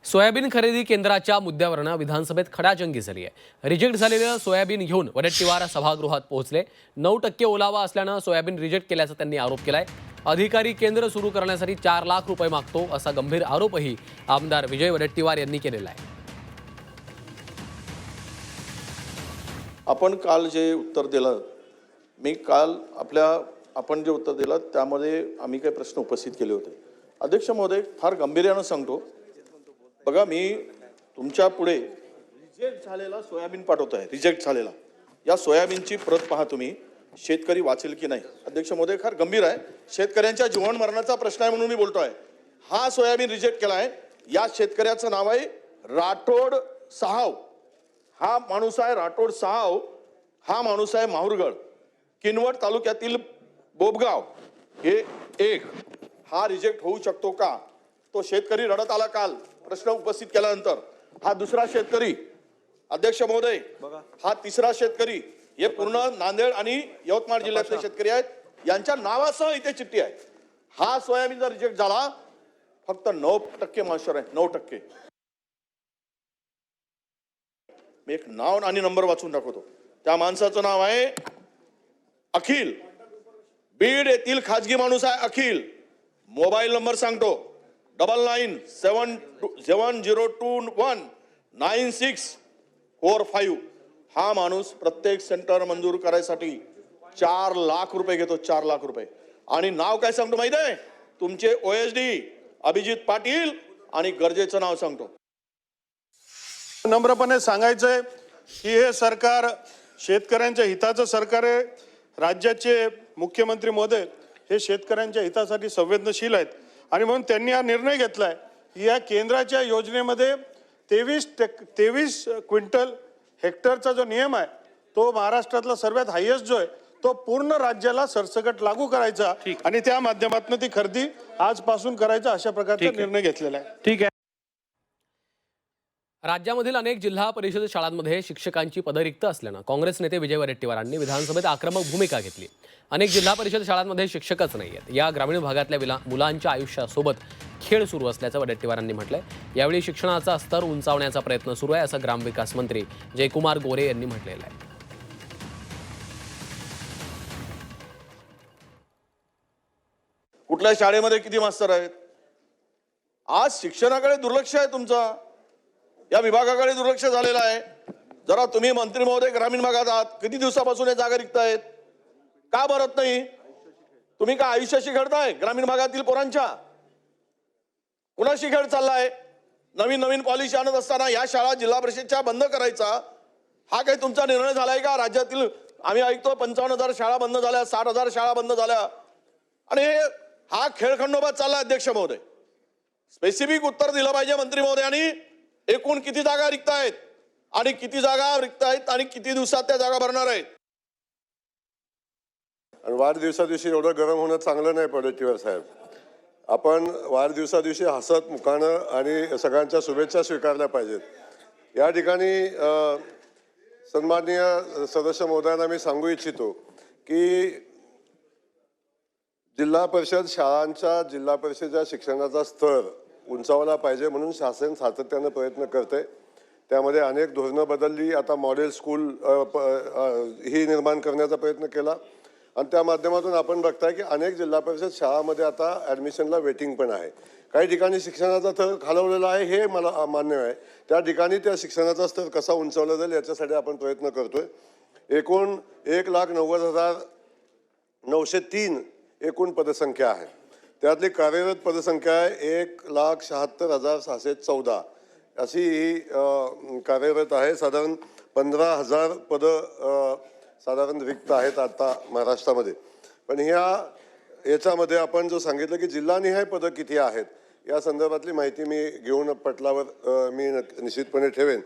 Soybean खरेदी केंद्राच्या मुद्द्यावरनं विधानसभेत खडाजंगी झाली आहे। रिजेक्ट झालेलं सोयाबीन घेऊन वडेट्टीवार सभागृहात पोहोचले। 9% ओलावा असल्यानं सोयाबीन रिजेक्ट केल्याचा त्यांनी आरोप केलाय। अधिकारी केंद्र सुरू करण्यासाठी 4 लाख रुपये मागतो असा गंभीर आरोपही आमदार विजय वडेट्टीवार यांनी केलेला आहे। आपण काल जे उत्तर दिलं, मी काल आपण जे उत्तर दिलं त्यामध्ये आम्ही काही प्रश्न उपस्थित केले होते। अध्यक्ष महोदय, फार गांभीर्यानं सांगतो, बघा मी तुमच्या पुढे रिजेक्ट झालेला सोयाबीन पाठवत आहे। रिजेक्ट झालेला या सोयाबीनची प्रत पहा तुम्ही, शेतकरी वाचेल की नाही। अध्यक्ष महोदय, फार गंभीर आहे, शेतकऱ्यांच्या जीवन मरणाचा प्रश्न आहे म्हणून मी बोलतोय। हा सोयाबीन रिजेक्ट केला आहे, या शेतकऱ्याचं नाव आहे राठोड साहाव। हा माणूस आहे राठोड साहाव, हा माणूस आहे माहुरगड किनवट तालुक्यातील बोबगाव हे एक। हा रिजेक्ट होऊ शकतो का? तो शेतकरी रडत आला काल प्रश्न उपस्थित केल्यानंतर। हा दुसरा शेतकरी, अध्यक्ष महोदय, हा तिसरा शेतकरी, हे पूर्ण नांदेड आणि यवतमाळ जिल्ह्यातले शेतकरी आहेत, यांच्या नावासह इथे चिठ्ठी आहे। हा सोयाबीन जर रिजेक्ट झाला, फक्त 9% मॉइश्चर आहे, 9%। मी एक नाव आणि नंबर वाचून दाखवतो। त्या माणसाचं नाव आहे अखिल, बीड येथील खाजगी माणूस आहे अखिल। मोबाईल नंबर सांगतो 9970219645। हा माणूस प्रत्येक सेंटर मंजूर करायसाठी 4 लाख रुपये घेतो, 4 लाख रुपये। आणि नाव काय सांगतो माहिती आहे? तुमचे OSD अभिजित पाटील, आणि गरजेचं नाव सांगतो। नम्रपणे सांगायचंय की हे सरकार शेतकऱ्यांच्या हिताचं सरकार आहे। राज्याचे मुख्यमंत्री महोदय हे शेतकऱ्यांच्या हितासाठी संवेदनशील आहेत आणि म्हणून त्यांनी हा निर्णय घेतलाय की या केंद्राच्या योजनेमध्ये 23 क्विंटल हेक्टरचा जो नियम आहे तो महाराष्ट्रातला सर्वात हायेस्ट जो आहे तो पूर्ण राज्याला सरसकट लागू करायचा आणि त्या माध्यमातून ती खरेदी आजपासून करायचा अशा प्रकारचा निर्णय घेतलेला आहे। ठीक आहे। राज्यामधील अनेक जिल्हा परिषद शाळांमध्ये शिक्षकांची पदं रिक्त असल्यानं काँग्रेस नेते विजय वडेट्टीवारांनी विधानसभेत आक्रमक भूमिका घेतली। अनेक जिल्हा परिषद शाळांमध्ये शिक्षकच नाहीयेत, या ग्रामीण भागातल्या मुलांच्या आयुष्यासोबत खेळ सुरू असल्याचं वडेट्टीवारांनी म्हटलंय। यावेळी शिक्षणाचा स्तर उंचावण्याचा प्रयत्न सुरू आहे असं ग्रामविकास मंत्री जयकुमार गोरे यांनी म्हटलेलं आहे। कुठल्या शाळेमध्ये किती मास्तर आहेत? आज शिक्षणाकडे दुर्लक्ष आहे तुमचं, या विभागाकडे दुर्लक्ष झालेलं आहे। जरा तुम्ही मंत्री महोदय ग्रामीण भागात आहात, किती दिवसापासून हे जागा रिक्त आहेत, का भरत नाही? तुम्ही का आयुष्याशी खेळताय ग्रामीण भागातील पोरांच्या? कुणाशी खेळ चाललाय? नवीन नवीन पॉलिसी आणत असताना या शाळा जिल्हा परिषदच्या बंद करायचा हा काही तुमचा निर्णय झालाय का? राज्यातील आम्ही ऐकतो 55,000 शाळा बंद झाल्या, 60,000 शाळा बंद झाल्या, आणि हा खेळखंडोबा चालला। अध्यक्ष महोदय, स्पेसिफिक उत्तर दिलं पाहिजे मंत्री महोदयांनी। एकूण किती जागा रिक्त आहेत आणि किती जागा रिक्त आहेत आणि किती दिवसात त्या जागा भरणार आहेत? आणि वाढदिवसा दिवशी एवढं गरम होणं चांगलं नाही वडेट्टीवार साहेब। आपण वाढदिवसा दिवशी हसत मुखानं आणि सगळ्यांच्या शुभेच्छा स्वीकारल्या पाहिजेत। या ठिकाणी सन्माननीय सदस्य महोदयांना मी सांगू इच्छितो की जिल्हा परिषद शाळांच्या जिल्हा परिषदेच्या शिक्षणाचा स्तर उंचावला पाहिजे म्हणून शासन सातत्यानं प्रयत्न करते। त्यामध्ये अनेक धोरणं बदलली, आता मॉडेल स्कूल ही निर्माण करण्याचा प्रयत्न केला आणि त्या माध्यमातून आपण बघताय की अनेक जिल्हा परिषद शाळांमध्ये आता ॲडमिशनला वेटिंग पण आहे। काही ठिकाणी शिक्षणाचा स्तर खालवलेला आहे, हे मला मान्य आहे। त्या ठिकाणी त्या शिक्षणाचा स्तर कसा उंचावला जाईल याच्यासाठी आपण प्रयत्न करतोय। एकूण 1,90,903 एकूण पदसंख्या आहे, त्यातली कार्यरत पदसंख्या आहे 1,76,614 अशी ही कार्यरत आहे। साधारण 15,000 पदं साधारण रिक्त आहेत आता महाराष्ट्रामध्ये। पण याच्यामध्ये आपण जो सांगितलं की जिल्हानिहाय पदं किती आहेत या संदर्भातली माहिती मी घेऊन पटलावर मी निश्चितपणे ठेवेन।